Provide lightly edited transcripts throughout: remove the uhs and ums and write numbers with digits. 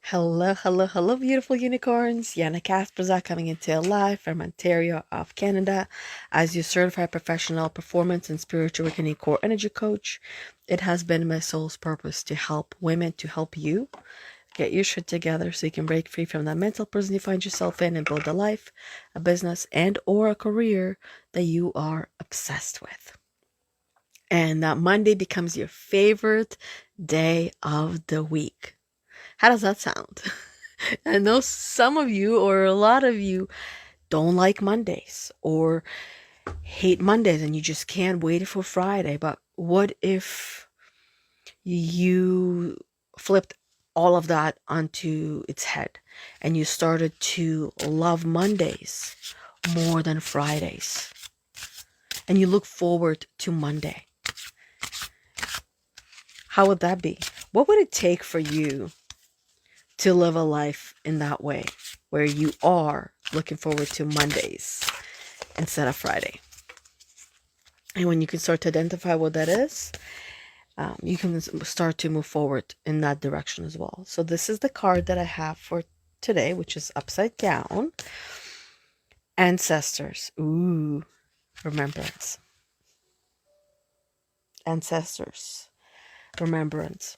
Hello, hello, hello, beautiful unicorns. Yana Kasperczak coming into your live from Ontario, of Canada, as your certified professional performance and spiritual awakening core energy coach. It has been my soul's purpose to help women, to help you get your shit together so you can break free from that mental prison you find yourself in and build a life, a business, and or a career that you are obsessed with. And that Monday becomes your favorite day of the week. How does that sound? I know some of you or a lot of you don't like Mondays or hate Mondays and you just can't wait for Friday. But what if you flipped all of that onto its head and you started to love Mondays more than Fridays and you look forward to Monday? How would that be? What would it take for you to live a life in that way, where you are looking forward to Mondays instead of Friday? And when you can start to identify what that is, you can start to move forward in that direction as well. So this is the card that I have for today, which is upside down. Ancestors. Ooh, remembrance. Ancestors. Remembrance.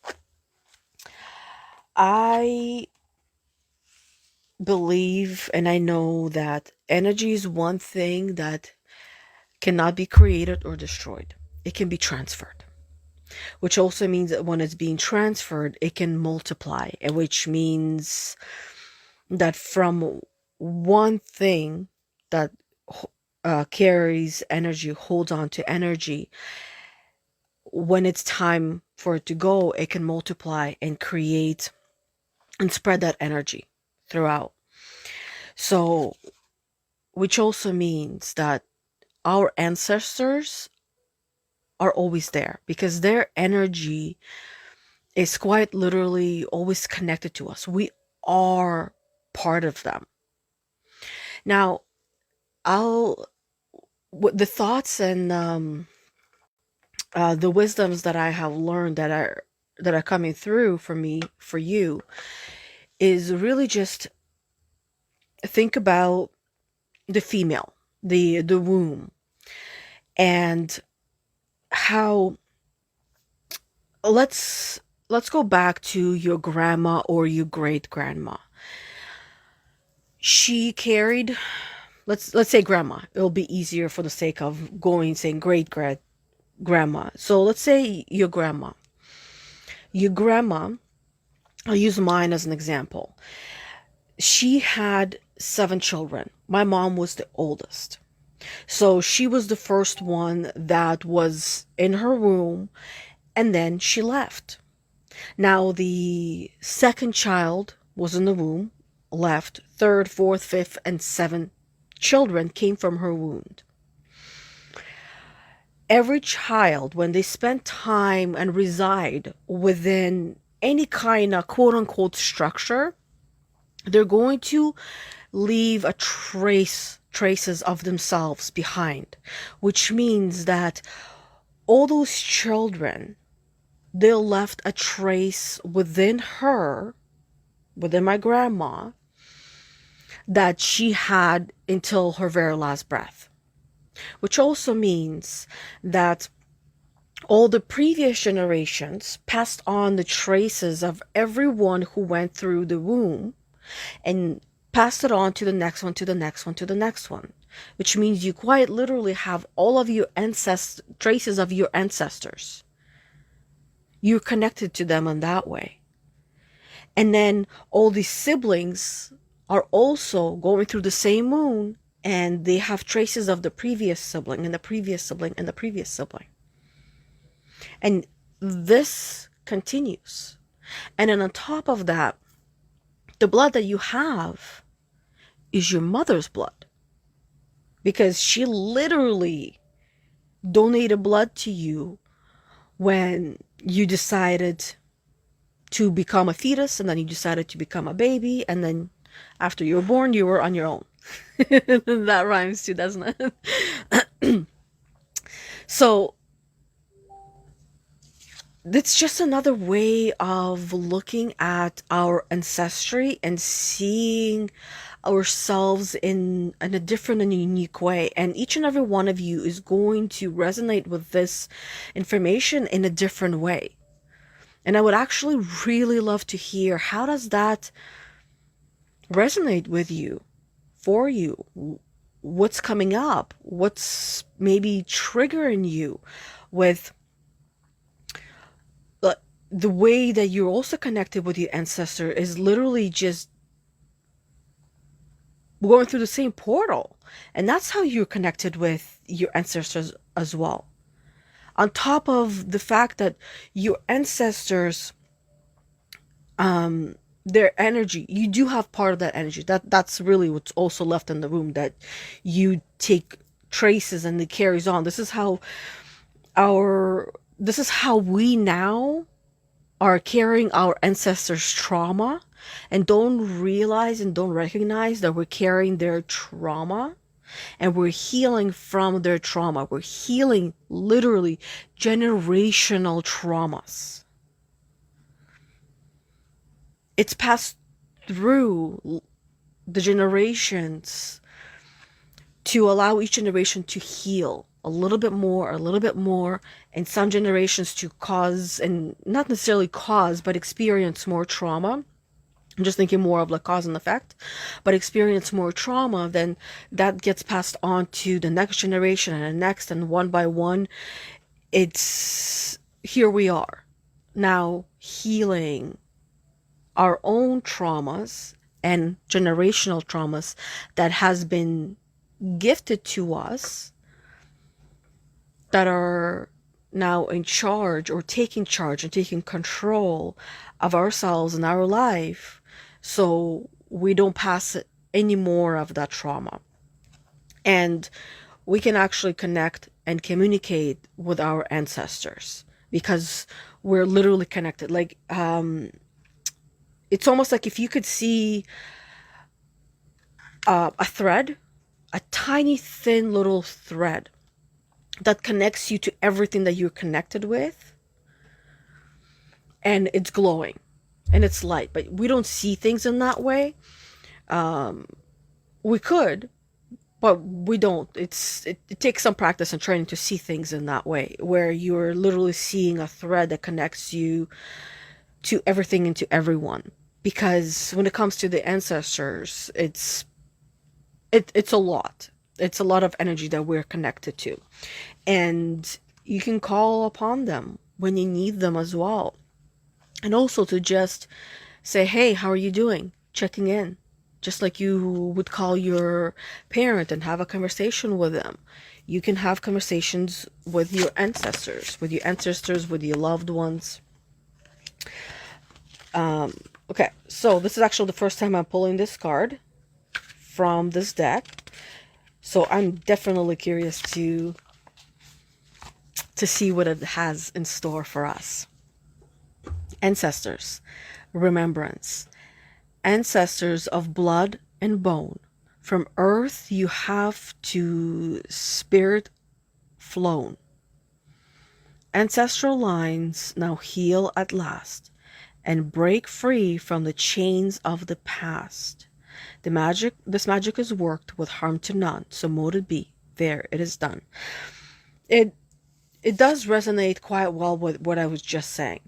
I believe and I know that energy is one thing that cannot be created or destroyed. It can be transferred, which also means that when it's being transferred, it can multiply, which means that from one thing that carries energy, holds on to energy, when it's time for it to go, it can multiply and create and spread that energy throughout. So, which also means that our ancestors are always there because their energy is quite literally always connected to us. We are part of them. Now, the thoughts and the wisdoms that I have learned that are coming through for me, for you, is really just think about the female, the womb, and how let's go back to your grandma or your great grandma. She carried, let's say grandma. It'll be easier for the sake of saying great grandma. So let's say your grandma. Your grandma, I'll use mine as an example. She had 7 children. My mom was the oldest. So she was the first one that was in her womb, and then she left. Now the second child was in the womb, left. Third, fourth, fifth, and 7 children came from her womb. Every child, when they spend time and reside within any kind of quote-unquote structure, they're going to leave a traces of themselves behind, which means that all those children, they left a trace within her, within my grandma, that she had until her very last breath. Which also means that all the previous generations passed on the traces of everyone who went through the womb and passed it on to the next one, to the next one, to the next one. Which means you quite literally have all of your traces of your ancestors. You're connected to them in that way. And then all these siblings are also going through the same moon, and they have traces of the previous sibling and the previous sibling and the previous sibling. And this continues. And then on top of that, the blood that you have is your mother's blood. Because she literally donated blood to you when you decided to become a fetus, and then you decided to become a baby, and then after you were born, you were on your own. That rhymes too, doesn't it? So It's just another way of looking at our ancestry and seeing ourselves in a different and unique way. And each and every one of you is going to resonate with this information in a different way. And I would actually really love to hear, how does that resonate with you, for you? What's coming up? What's maybe triggering you with the way that you're also connected with your ancestor is literally just going through the same portal. And that's how you're connected with your ancestors as well. On top of the fact that your ancestors, their energy, you do have part of that energy. That's really what's also left in the room, that you take traces and it carries on. This is how we now are carrying our ancestors' trauma and don't realize and don't recognize that we're carrying their trauma, and we're healing from their trauma. We're healing literally generational traumas. It's passed through the generations to allow each generation to heal a little bit more, and some generations to cause, and not necessarily cause, but experience more trauma. I'm just thinking more of like cause and effect, but experience more trauma, then that gets passed on to the next generation and the next, and one by one, it's here we are now healing our own traumas and generational traumas that has been gifted to us, that are now in charge or taking charge and taking control of ourselves and our life, so we don't pass any more of that trauma. And we can actually connect and communicate with our ancestors because we're literally connected. Like, it's almost like if you could see a thread, a tiny thin little thread that connects you to everything that you're connected with, and it's glowing and it's light, but we don't see things in that way. We could, but we don't. It takes some practice and training to see things in that way, where you're literally seeing a thread that connects you to everything and to everyone. Because when it comes to the ancestors, it's a lot. It's a lot of energy that we're connected to. And you can call upon them when you need them as well. And also to just say, hey, how are you doing? Checking in. Just like you would call your parent and have a conversation with them. You can have conversations with your ancestors, with your loved ones. Okay, so this is actually the first time I'm pulling this card from this deck. So I'm definitely curious to see what it has in store for us. Ancestors, remembrance. Ancestors of blood and bone. From earth you have to spirit flown. Ancestral lines now heal at last and break free from the chains of the past. This magic is worked with harm to none, so mote it be. There, it is done. It does resonate quite well with what I was just saying.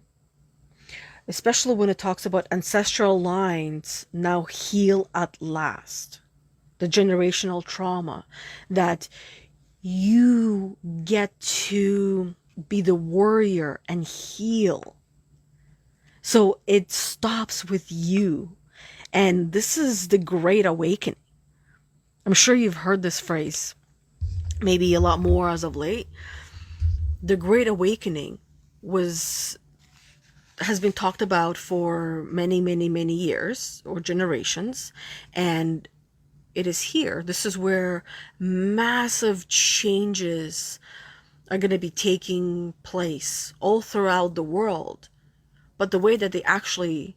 Especially when it talks about ancestral lines now heal at last. The generational trauma that you get to be the warrior and heal. So it stops with you. And this is the Great Awakening. I'm sure you've heard this phrase, maybe a lot more as of late. The Great Awakening has been talked about for many, many, many years or generations, and it is here. This is where massive changes are going to be taking place all throughout the world. But the way that they actually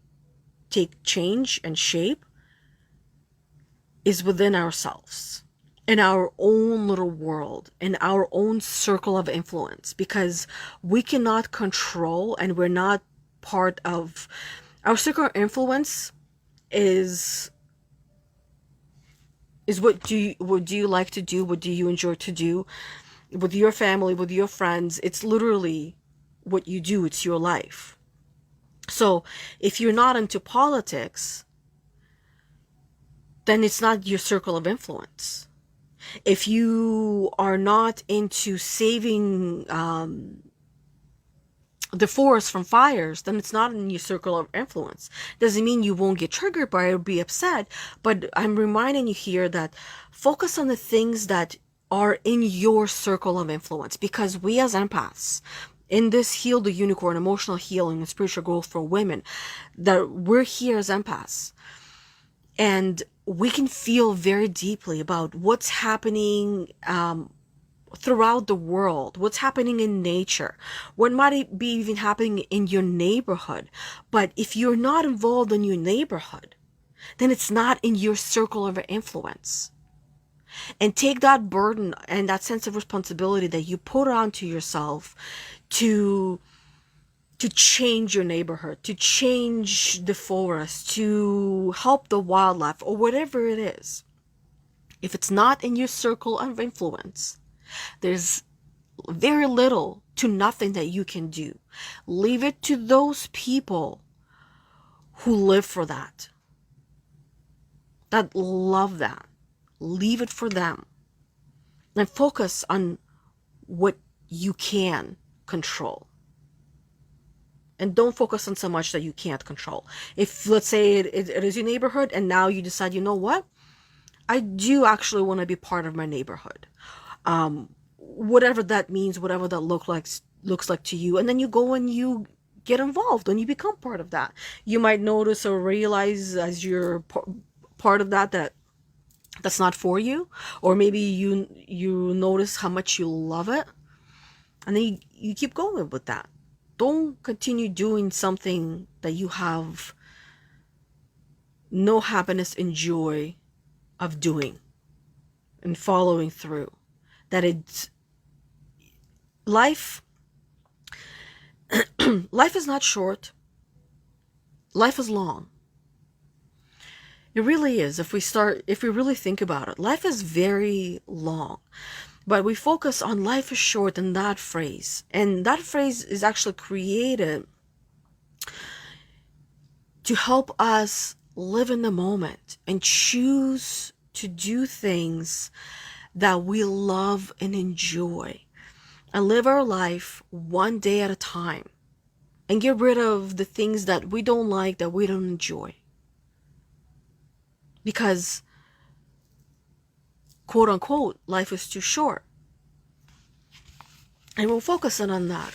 take change and shape is within ourselves. in our own little world, in our own circle of influence, because we cannot control and we're not part of our circle of influence is what do you like to do, what do you enjoy to do with your family, with your friends. It's literally what you do, it's your life. So if you're not into politics, then it's not your circle of influence. If you are not into saving the forest from fires, then it's not in your circle of influence. Doesn't mean you won't get triggered by it or be upset, but I'm reminding you here that focus on the things that are in your circle of influence, because we as empaths, in this Heal the Unicorn, emotional healing and spiritual growth for women, that we're here as empaths. And we can feel very deeply about what's happening throughout the world, what's happening in nature, what might be even happening in your neighborhood. But if you're not involved in your neighborhood, then it's not in your circle of influence. And take that burden and that sense of responsibility that you put onto yourself to change your neighborhood, to change the forest, to help the wildlife, or whatever it is. If it's not in your circle of influence, there's very little to nothing that you can do. Leave it to those people who live for that love that. Leave it for them. And focus on what you can control. And don't focus on so much that you can't control. If, let's say, it is your neighborhood, and now you decide, you know what? I do actually want to be part of my neighborhood. Whatever that means, whatever that looks like to you. And then you go and you get involved and you become part of that. You might notice or realize as you're part of that's not for you. Or maybe you notice how much you love it. And then you keep going with that. Don't continue doing something that you have no happiness and joy of doing and following through. That it's life is not short. Life is long. It really is. If we really think about it, life is very long. But we focus on life is short in that phrase. And that phrase is actually created to help us live in the moment and choose to do things that we love and enjoy, and live our life one day at a time, and get rid of the things that we don't like, that we don't enjoy. Because, quote unquote, life is too short. And we'll focus on that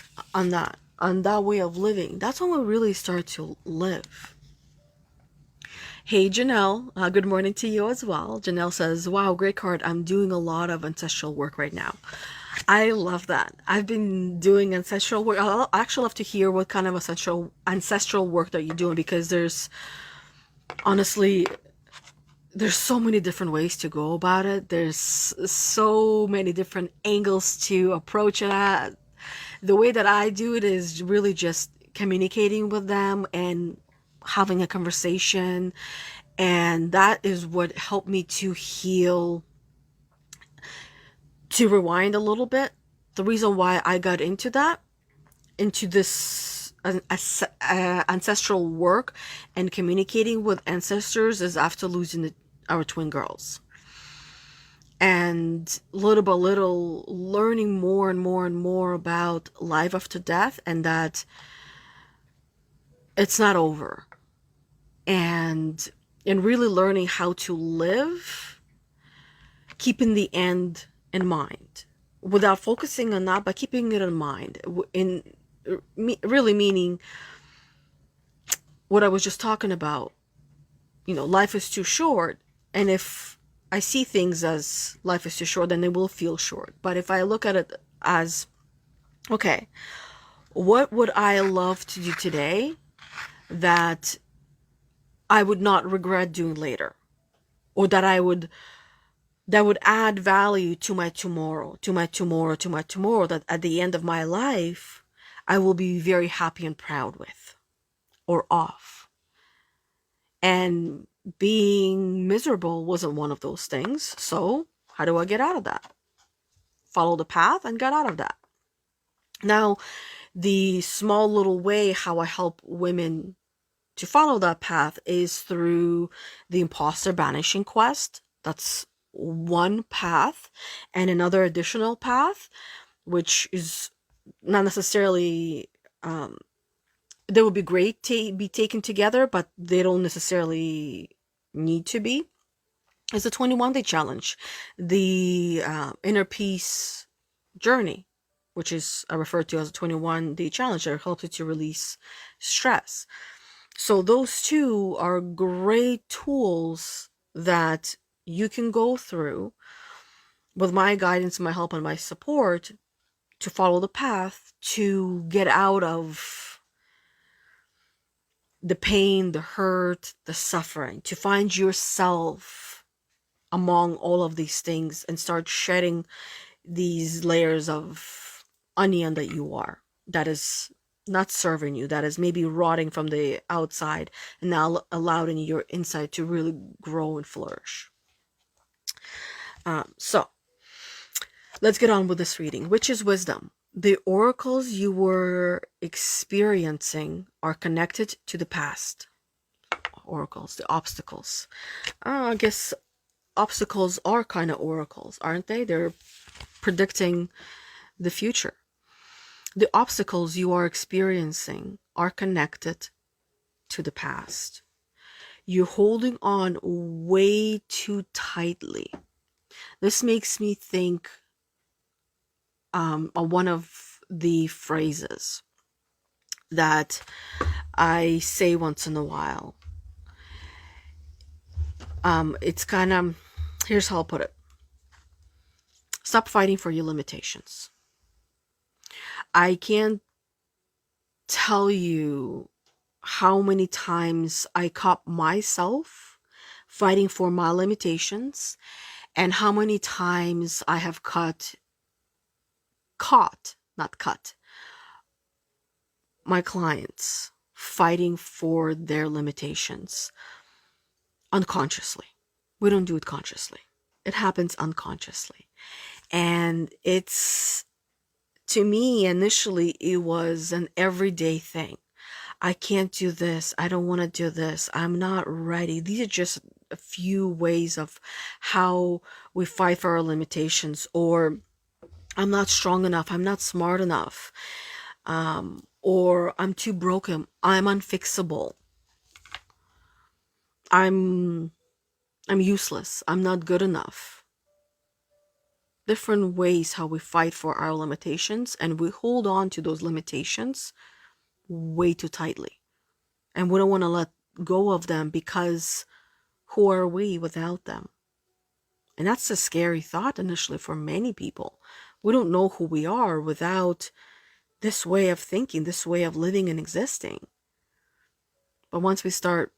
way of living. That's when we really start to live. Hey Janelle, good morning to you as well. Janelle says, wow, great card. I'm doing a lot of ancestral work right now. I love that. I've been doing ancestral work. I'll actually love to hear what kind of ancestral work that you're doing, because there's so many different ways to go about it. There's so many different angles to approach it at. The way that I do it is really just communicating with them and having a conversation. And that is what helped me to heal. To rewind a little bit, the reason why I got into this ancestral work and communicating with ancestors is after losing our twin girls. And little by little learning more and more and more about life after death, and that it's not over. And really learning how to live, keeping the end in mind, without focusing on that, but keeping it in mind. Really meaning what I was just talking about. Life is too short, and if I see things as life is too short, then they will feel short. But if I look at it as, okay, what would I love to do today that I would not regret doing later, or that I would that would add value to my tomorrow, to my tomorrow, to my tomorrow, that at the end of my life, I will be very happy and proud with or of. And being miserable wasn't one of those things. So how do I get out of that? Follow the path and get out of that. Now, the small little way how I help women to follow that path is through the imposter banishing quest. That's one path. And another additional path, which is not necessarily, they would be great to be taken together, but they don't necessarily need to be, is the 21-day challenge, the inner peace journey, which is I refer to as a 21-day challenge that helps you to release stress. So those two are great tools that you can go through with my guidance, my help, and my support to follow the path to get out of the pain, the hurt, the suffering, to find yourself among all of these things and start shedding these layers of onion that you are, that is not serving you, that is maybe rotting from the outside and now allowing your inside to really grow and flourish. So let's get on with this reading. Which is wisdom? The oracles you were experiencing are connected to the past. Oracles, the obstacles. I guess obstacles are kind of oracles, aren't they? They're predicting the future. The obstacles you are experiencing are connected to the past. You're holding on way too tightly. This makes me think of one of the phrases that I say once in a while. It's kind of, here's how I'll put it. Stop fighting for your limitations. I can't tell you how many times I caught myself fighting for my limitations and how many times I have not cut, my clients fighting for their limitations unconsciously. We don't do it consciously. It happens unconsciously. And it's, to me, initially, it was an everyday thing. I can't do this. I don't want to do this. I'm not ready. These are just a few ways of how we fight for our limitations. Or I'm not strong enough. I'm not smart enough. Or I'm too broken. I'm unfixable. I'm useless. I'm not good enough. Different ways how we fight for our limitations, and we hold on to those limitations way too tightly. And we don't want to let go of them because who are we without them? And that's a scary thought initially for many people. We don't know who we are without this way of thinking, this way of living and existing. But once we start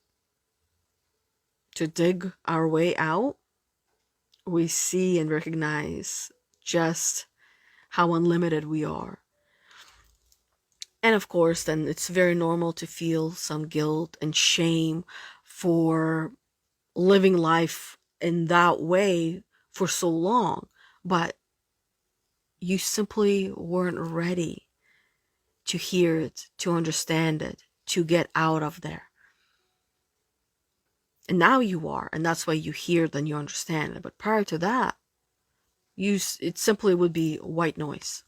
to dig our way out, we see and recognize just how unlimited we are. And of course, then it's very normal to feel some guilt and shame for living life in that way for so long. But you simply weren't ready to hear it, to understand it, to get out of there. And now you are, and that's why you hear it and you understand it. But prior to that, it simply would be white noise.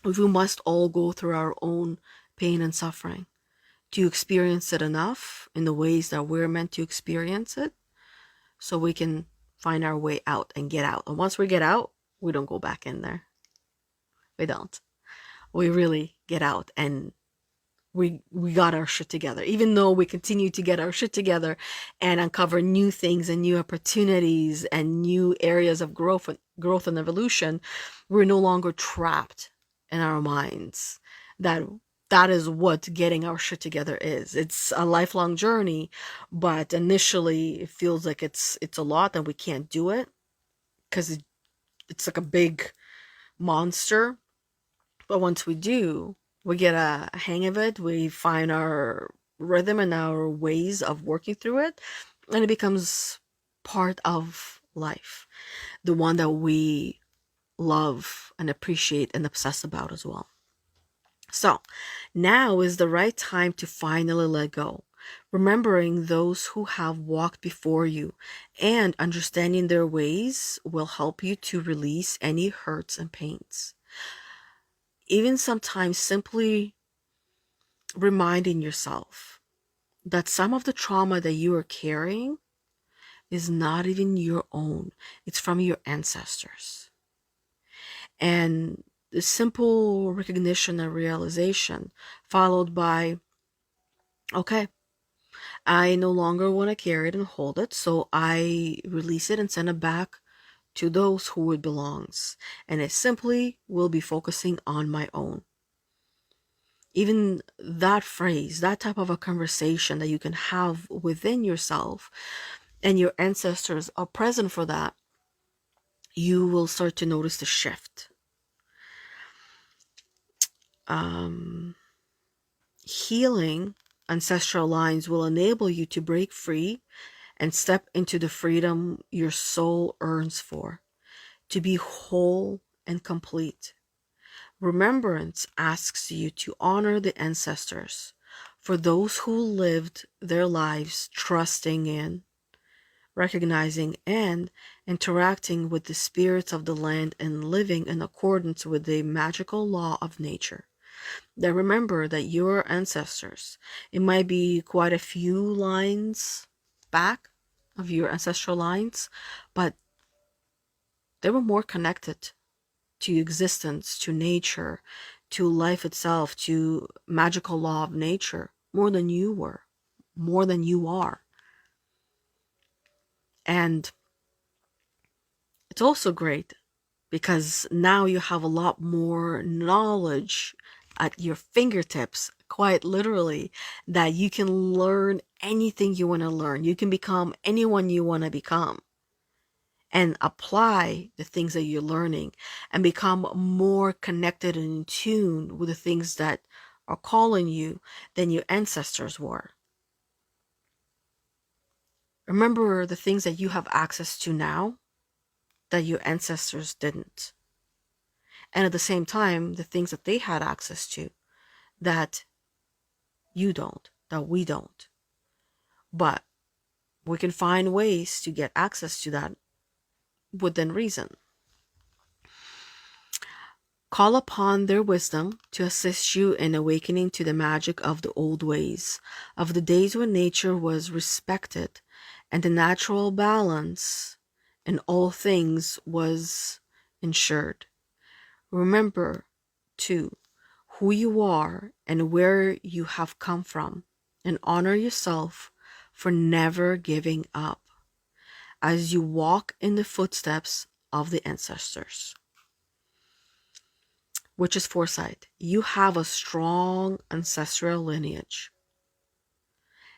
We must all go through our own pain and suffering to experience it enough in the ways that we're meant to experience it so we can find our way out and get out. And once we get out, we don't go back in there. We don't. We really get out and we got our shit together. Even though we continue to get our shit together and uncover new things and new opportunities and new areas of growth and evolution, we're no longer trapped in our minds. That is what getting our shit together is. It's a lifelong journey, but initially it feels like it's a lot and we can't do it. because it's like a big monster. But once we do, we get a hang of it, we find our rhythm and our ways of working through it, and it becomes part of life, the one that we love and appreciate and obsess about as well. So now is the right time to finally let go, remembering those who have walked before you and understanding their ways will help you to release any hurts and pains. Even sometimes simply reminding yourself that some of the trauma that you are carrying is not even your own, it's from your ancestors. And the simple recognition and realization, followed by, okay, I no longer want to carry it and hold it, so I release it and send it back to those who it belongs. And I simply will be focusing on my own. Even that phrase, that type of a conversation that you can have within yourself, and your ancestors are present for that, you will start to notice the shift. Healing ancestral lines will enable you to break free and step into the freedom your soul earns for, to be whole and complete. Remembrance asks you to honor the ancestors, for those who lived their lives trusting in, recognizing, and interacting with the spirits of the land and living in accordance with the magical law of nature. That remember that your ancestors, it might be quite a few lines back of your ancestral lines, but they were more connected to existence, to nature, to life itself, to magical law of nature, more than you were, more than you are. And it's also great because now you have a lot more knowledge at your fingertips, quite literally, that you can learn anything you want to learn. You can become anyone you want to become and apply the things that you're learning and become more connected and in tune with the things that are calling you than your ancestors were. Remember the things that you have access to now that your ancestors didn't. And at the same time, the things that they had access to that you don't, that we don't. But we can find ways to get access to that within reason. Call upon their wisdom to assist you in awakening to the magic of the old ways, of the days when nature was respected and the natural balance in all things was ensured. Remember, too, who you are and where you have come from, and honor yourself for never giving up as you walk in the footsteps of the ancestors, which is foresight. You have a strong ancestral lineage.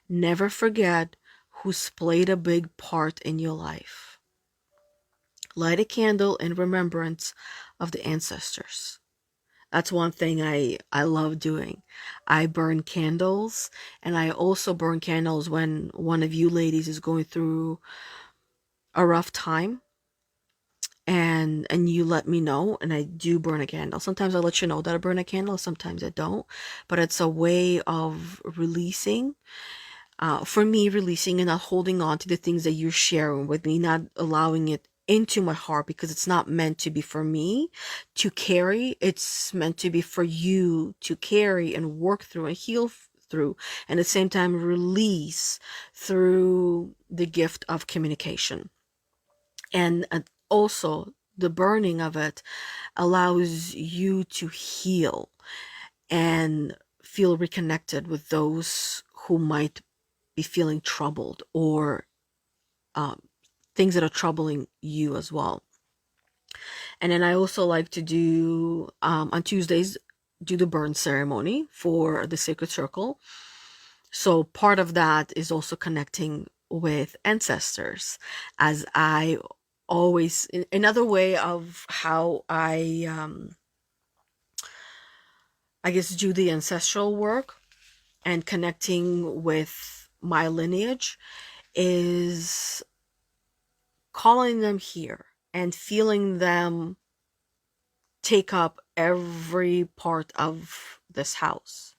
Never forget who's played a big part in your life. Light a candle in remembrance of the ancestors. That's one thing I love doing. I burn candles, and I also burn candles when one of you ladies is going through a rough time, and you let me know, and I do burn a candle. Sometimes I let you know that I burn a candle, sometimes I don't, but it's a way of releasing. For me, releasing and not holding on to the things that you're sharing with me, not allowing it into my heart, because it's not meant to be for me to carry. It's meant to be for you to carry and work through and heal through, and at the same time release through the gift of communication. And also the burning of it allows you to heal and feel reconnected with those who might be feeling troubled, or um, things that are troubling you as well. And then I also like to do on Tuesdays, do the burn ceremony for the sacred circle. So part of that is also connecting with ancestors, as I always, another way of how I guess do the ancestral work and connecting with my lineage is calling them here and feeling them take up every part of this house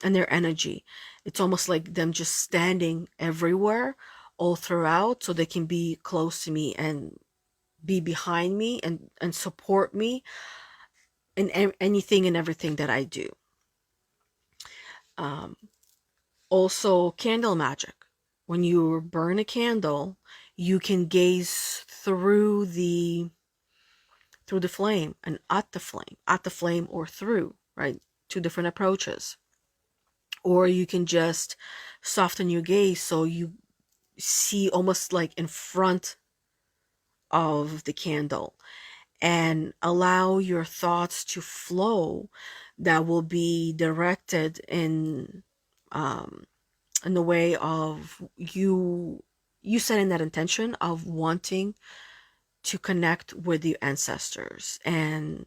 and their energy. It's almost like them just standing everywhere all throughout so they can be close to me and be behind me and support me in anything and everything that I do. Um, Also, candle magic. When you burn a candle, you can gaze through the flame and at the flame or through, right? Two different approaches. Or you can just soften your gaze so you see almost like in front of the candle and allow your thoughts to flow that will be directed um, in the way of you setting that intention of wanting to connect with your ancestors and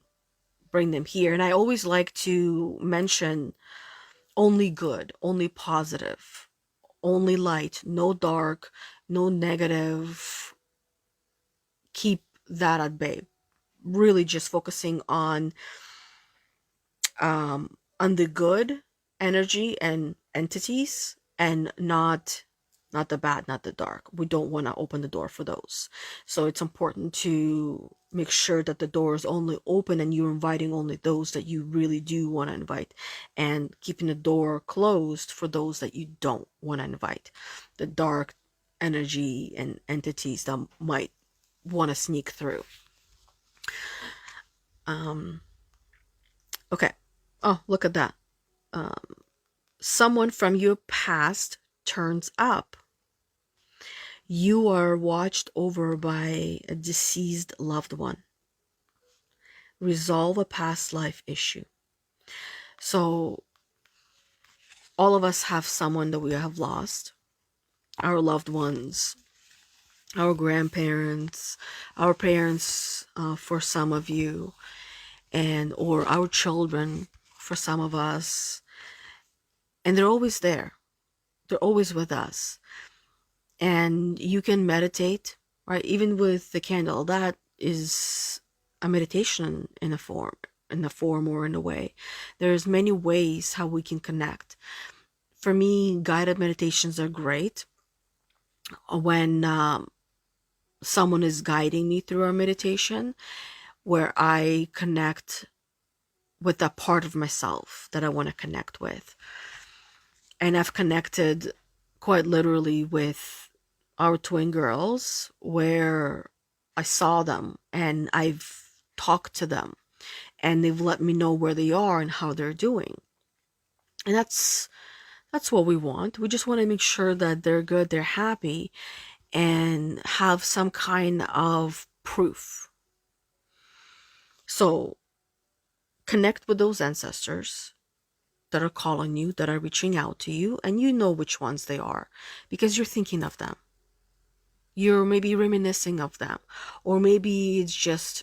bring them here. And I always like to mention only good, only positive, only light, no dark, no negative. Keep that at bay. Really just focusing on the good energy and entities and not the bad, not the dark. We don't want to open the door for those. So it's important to make sure that the door is only open and you're inviting only those that you really do want to invite, and keeping the door closed for those that you don't want to invite, the dark energy and entities that might want to sneak through. um okay. Oh, look at that. Someone from your past turns up. You are watched over by a deceased loved one. Resolve a past life issue. So, all of us have someone that we have lost. Our loved ones, our grandparents, our parents, for some of you, and or our children for some of us. And they're always there. They're always with us. And you can meditate, right? Even with the candle, that is a meditation in a form or in a way. There's many ways how we can connect. For me, guided meditations are great when someone is guiding me through a meditation where I connect with that part of myself that I want to connect with. And I've connected quite literally with our twin girls where I saw them and I've talked to them and they've let me know where they are and how they're doing. And that's what we want. We just want to make sure that they're good, they're happy, and have some kind of proof. So connect with those ancestors that are calling you, that are reaching out to you, and you know which ones they are because you're thinking of them. You're maybe reminiscing of them, or maybe it's just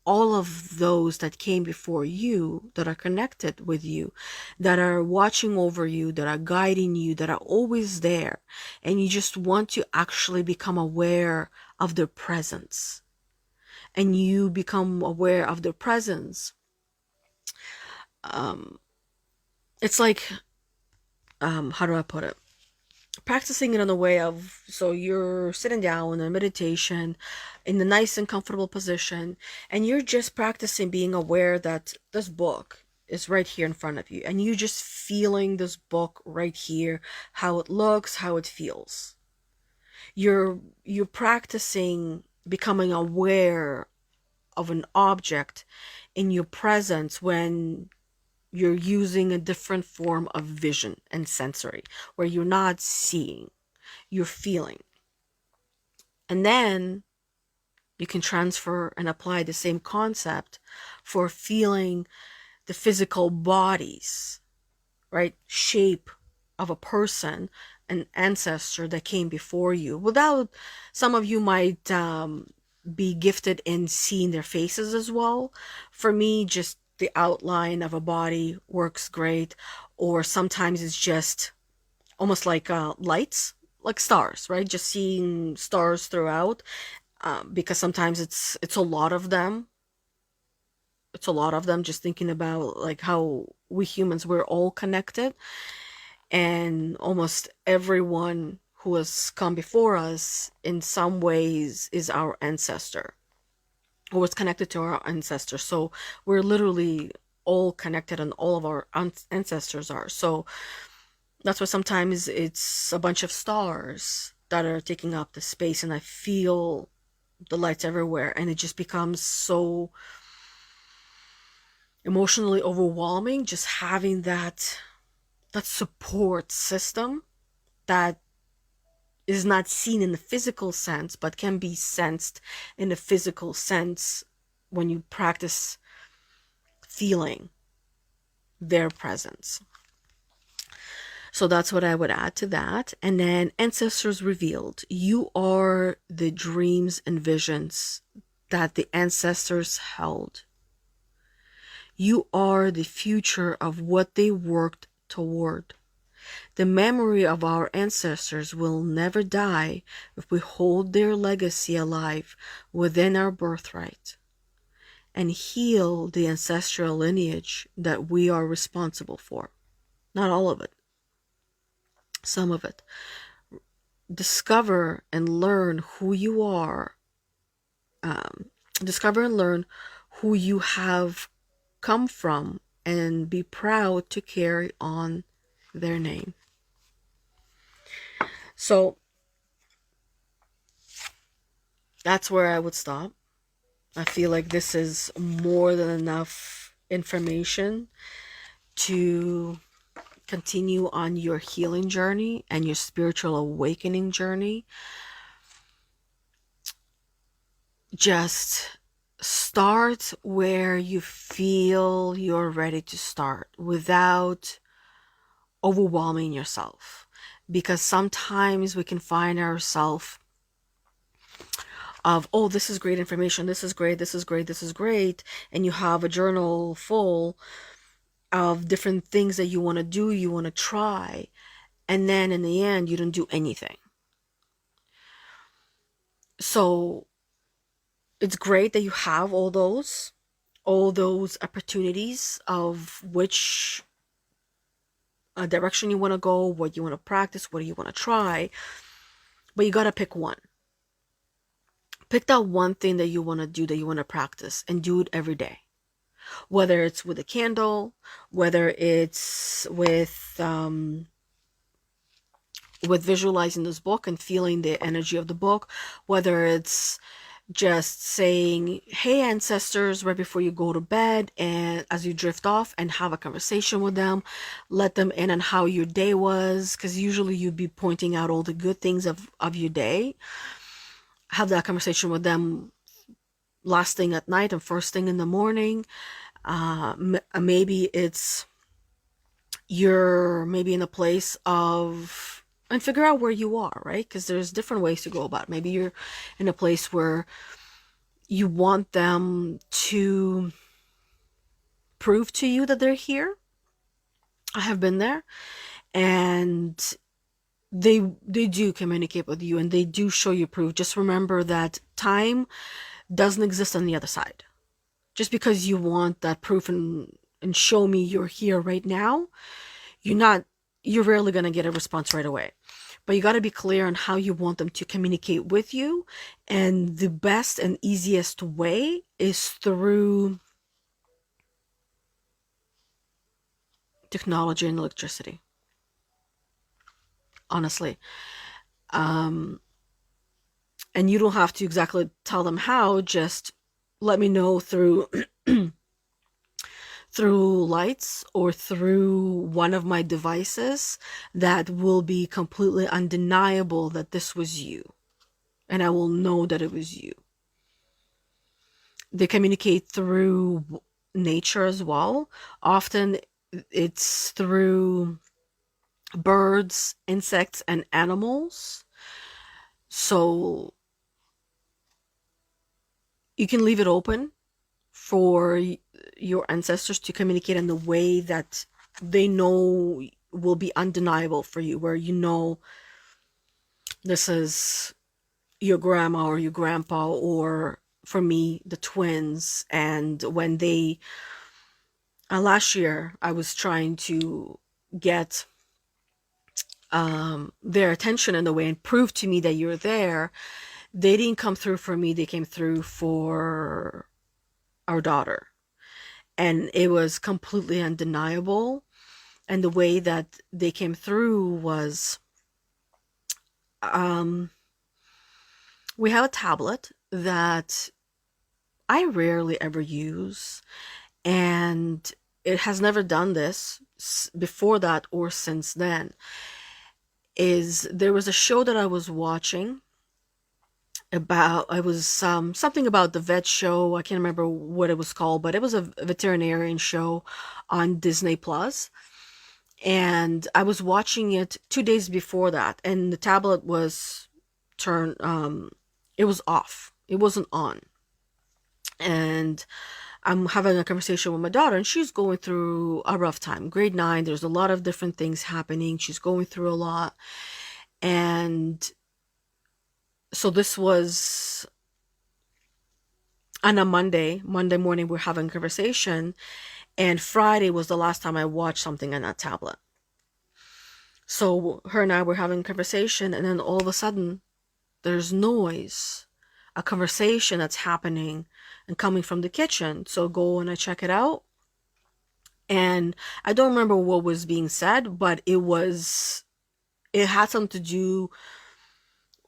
all of those that came before you that are connected with you, that are watching over you, that are guiding you, that are always there, and you just want to actually become aware of their presence. And you become aware of their presence. um it's like, how do I put it, practicing it in a way of, so you're sitting down in a meditation in a nice and comfortable position, and you're just practicing being aware that this book is right here in front of you, and you just feeling this book right here, how it looks, how it feels. You're practicing becoming aware of an object in your presence when you're using a different form of vision and sensory, where you're not seeing, you're feeling. And then you can transfer and apply the same concept for feeling the physical bodies, right? Shape of a person, an ancestor that came before you. Without, some of you might be gifted in seeing their faces as well. For me, just the outline of a body works great, or sometimes it's just almost like lights, like stars, right? Just seeing stars throughout, because sometimes it's a lot of them. It's a lot of them. Just thinking about like how we humans, we're all connected, and almost everyone who has come before us in some ways is our ancestor, or was connected to our ancestors. So we're literally all connected, and all of our ancestors are. So that's why sometimes it's a bunch of stars that are taking up the space, and I feel the lights everywhere, and it just becomes so emotionally overwhelming just having that support system that is not seen in the physical sense but can be sensed in the physical sense when you practice feeling their presence. So that's what I would add to that. And then ancestors revealed. You are the dreams and visions that the ancestors held. You are the future of what they worked toward. The memory of our ancestors will never die if we hold their legacy alive within our birthright and heal the ancestral lineage that we are responsible for. Not all of it, some of it. Discover and learn who you are. Discover and learn who you have come from and be proud to carry on their name. So that's where I would stop. I feel like this is more than enough information to continue on your healing journey and your spiritual awakening journey. Just start where you feel you're ready to start without overwhelming yourself. Because sometimes we can find ourselves of, oh, this is great information, this is great, this is great, this is great, and you have a journal full of different things that you want to do, you want to try, and then in the end you don't do anything. So it's great that you have all those opportunities of which direction you want to go, what you want to practice, what do you want to try, but you got to pick one. Pick that one thing that you want to do, that you want to practice, and do it every day. Whether it's with a candle, whether it's with visualizing this book and feeling the energy of the book, whether it's just saying, hey ancestors, right before you go to bed, and as you drift off, and have a conversation with them, let them in on how your day was, because usually you'd be pointing out all the good things of your day. Have that conversation with them last thing at night and first thing in the morning. Maybe it's you're maybe in a place of, and figure out where you are, right? Because there's different ways to go about it. Maybe you're in a place where you want them to prove to you that they're here. I have been there, and they do communicate with you, and they do show you proof. Just remember that time doesn't exist on the other side. Just because you want that proof and show me you're here right now, you're rarely going to get a response right away. But you got to be clear on how you want them to communicate with you. And the best and easiest way is through technology and electricity. Honestly. And you don't have to exactly tell them how, just let me know through through lights or through one of my devices that will be completely undeniable that this was you. And I will know that it was you. They communicate through nature as well. Often it's through birds, insects, and animals. So you can leave it open for your ancestors to communicate in the way that they know will be undeniable for you, where you know this is your grandma or your grandpa, or for me, the twins. And when they, last year, I was trying to get their attention in the way and prove to me that you're there. They didn't come through for me, they came through for our daughter. And it was completely undeniable. And the way that they came through was, um, we have a tablet that I rarely ever use, and it has never done this before that or since then. Is there was a show that I was watching about, I was something about the vet show. I can't remember what it was called, but it was a veterinarian show on Disney Plus. And I was watching it 2 days before that, and the tablet was turned, it was off. It wasn't on. And I'm having a conversation with my daughter, and she's going through a rough time. Grade 9, there's a lot of different things happening. She's going through a lot. And so this was on a Monday morning, we're having a conversation, and Friday was the last time I watched something on that tablet. So her and I were having a conversation, and then all of a sudden, there's noise, a conversation that's happening and coming from the kitchen. So go and I check it out. And I don't remember what was being said, but it had something to do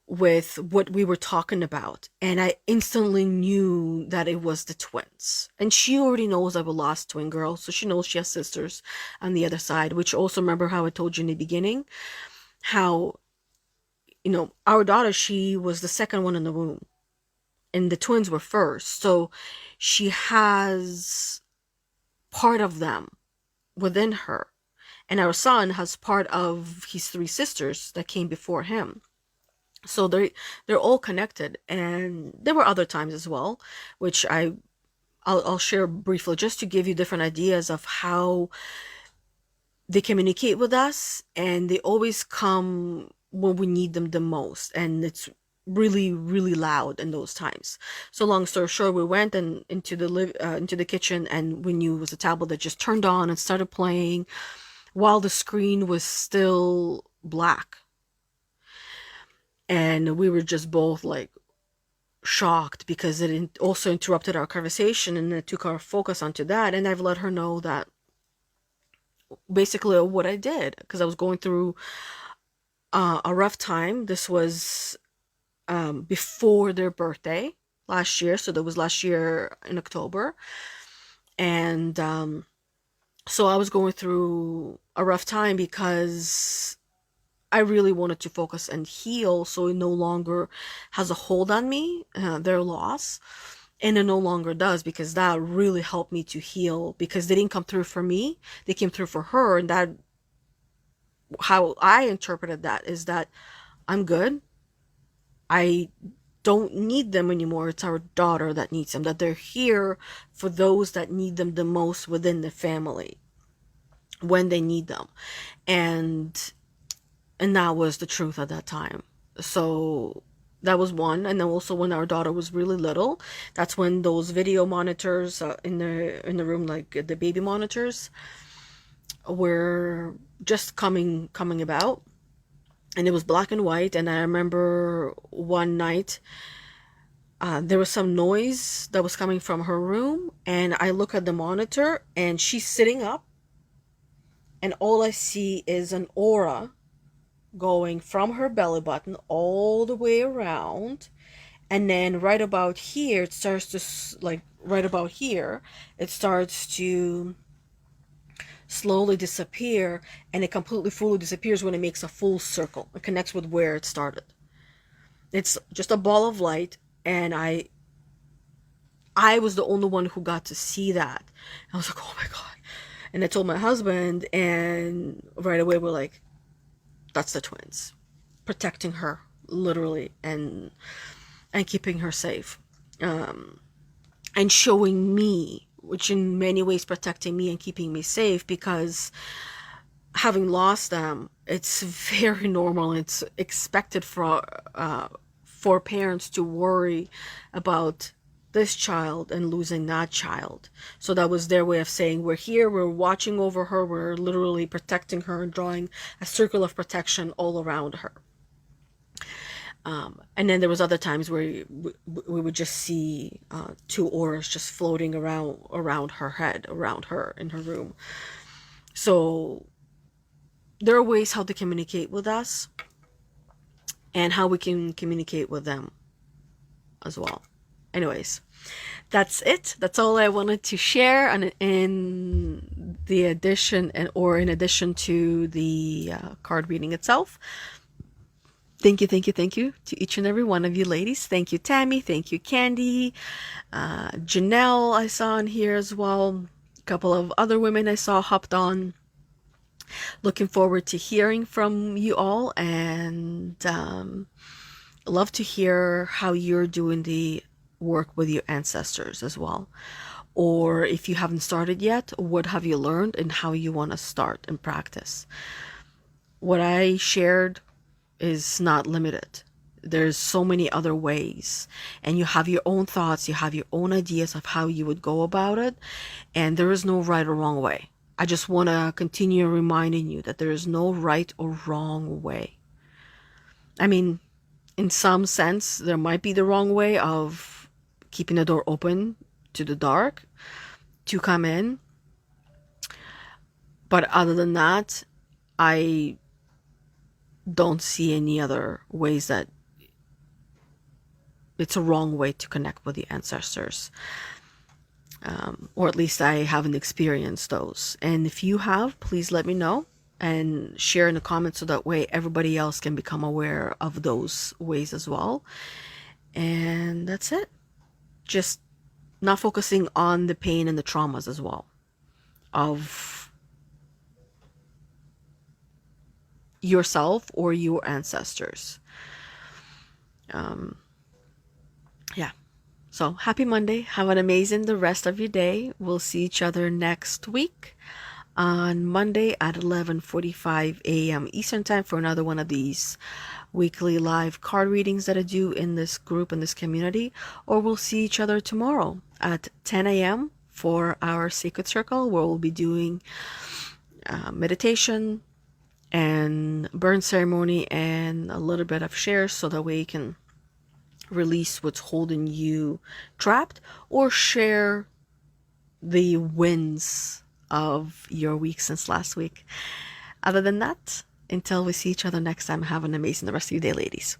with what we were talking about. And I instantly knew that it was the twins. And she already knows I have a lost twin girl, so she knows she has sisters on the other side, which also, remember how I told you in the beginning, how, our daughter, she was the second one in the womb, and the twins were first. So she has part of them within her. And our son has part of his 3 sisters that came before him. So they're all connected. And there were other times as well, which I'll share briefly, just to give you different ideas of how they communicate with us. And they always come when we need them the most. And it's really, really loud in those times. So long story short, we went into the kitchen, and we knew it was a tablet that just turned on and started playing while the screen was still black. And we were just both like shocked, because it also interrupted our conversation, and it took our focus onto that. And I've let her know that basically what I did, because I was going through a rough time. This was before their birthday last year. So that was last year in October. And so I was going through a rough time because I really wanted to focus and heal, so it no longer has a hold on me, their loss. And it no longer does, because that really helped me to heal, because they didn't come through for me, they came through for her. And that, how I interpreted that, is that I'm good. I don't need them anymore. It's our daughter that needs them, that they're here for those that need them the most within the family when they need them. And that was the truth at that time. So that was one. And then also, when our daughter was really little, that's when those video monitors in the room, like the baby monitors, were just coming about. And it was black and white. And I remember one night, there was some noise that was coming from her room, and I look at the monitor, and she's sitting up, and all I see is an aura going from her belly button all the way around. And then right about here, it starts to, like, right about here, it starts to slowly disappear, and it completely fully disappears when it makes a full circle. It connects with where it started. It's just a ball of light, and I was the only one who got to see that. I was like, oh my God. And I told my husband, and right away we're like, that's the twins protecting her, literally, and keeping her safe. and showing me, which in many ways protecting me and keeping me safe, because having lost them, it's very normal. It's expected for parents to worry about this child and losing that child. So that was their way of saying, we're here, we're watching over her, we're literally protecting her and drawing a circle of protection all around her. And then there was other times where we would just see two auras just floating around her head, around her in her room. So there are ways how to communicate with us and how we can communicate with them as well. Anyways, that's it. That's all I wanted to share. And in the addition, or in addition to the card reading itself. Thank you to each and every one of you ladies. Thank you, Tammy. Thank you, Candy. Janelle, I saw in here as well. A couple of other women I saw hopped on. Looking forward to hearing from you all, and love to hear how you're doing the work with your ancestors as well. Or if you haven't started yet, what have you learned and how you want to start and practice. What I shared is not limited. There's so many other ways, and you have your own thoughts, you have your own ideas of how you would go about it, and there is no right or wrong way. I just want to continue reminding you that there is no right or wrong way. I mean, in some sense, there might be the wrong way of keeping the door open to the dark to come in. But other than that, I don't see any other ways that it's a wrong way to connect with the ancestors. Or at least I haven't experienced those. And if you have, please let me know and share in the comments so that way everybody else can become aware of those ways as well. And that's it. Just not focusing on the pain and the traumas as well of yourself or your ancestors. Yeah. So happy Monday. Have an amazing the rest of your day. We'll see each other next week on Monday at 11:45 a.m. Eastern Time for another one of these weekly live card readings that I do in this group, in this community. Or we'll see each other tomorrow at 10 a.m. for our Sacred Circle, where we'll be doing meditation and burn ceremony and a little bit of shares, so that way you can release what's holding you trapped or share the wins of your week since last week. Other than that, until we see each other next time, have an amazing the rest of your day, ladies.